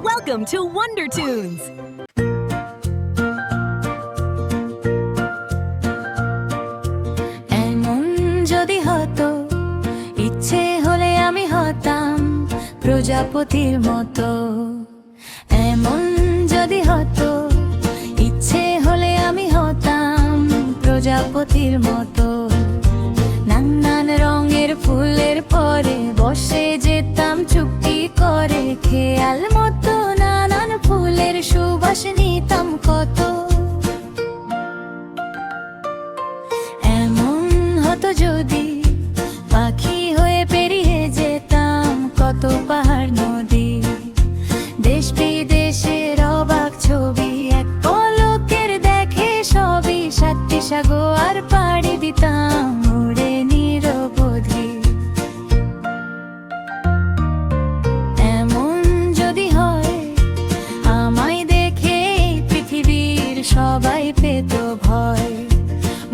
Welcome to Wonder Tunes. এমন যদি হতো ইচ্ছে হলে আমি হতাম প্রজাপতির মতো। এমন যদি হতো ইচ্ছে হলে আমি হতাম প্রজাপতির মতো। নানান রঙের ফুলের পরে বসে যেতাম চুপটি করে, খেয়াল মতো নানান ফুলের সুবাস নিতাম কত। এমন হতো যদি পাখি হয়ে পেরিয়ে যেতাম কত পাহাড় নদী, দেশ বিদেশের অবাক ছবি এক পলকের দেখে সবই, সাতটি সাগর পাড়ি দিতাম উড়ে নিরবধি। এমন যদি হয় আমায় দেখে পৃথিবীর সবাই পেত ভয়,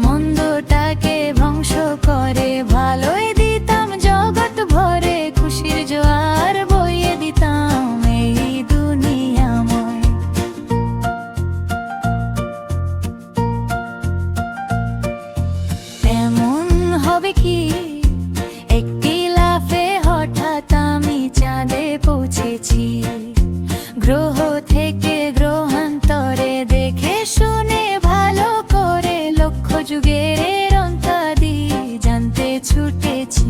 মন্দটাকে ধ্বংস করে ভালোই দিতাম জগৎ ভরে, খুশির জোয়ার বইয়ে দিতাম এই দুনিয়াময়। এমন হবে কি একটি লাফে হঠাৎ আমি চাঁদে পৌঁছেছি, গ্রহ থেকে গ্রহান্তরে দেখে শুনে ভালো করে লক্ষ যুগের অন্তরাদি জানতে ছুটেছি।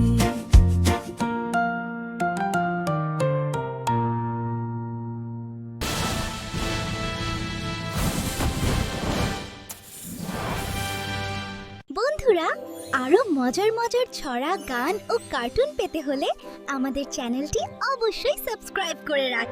বন্ধুরা, আরো মজার মজার ছড়া, গান ও কার্টুন পেতে হলে আমাদের চ্যানেলটি অবশ্যই সাবস্ক্রাইব করে রাখ।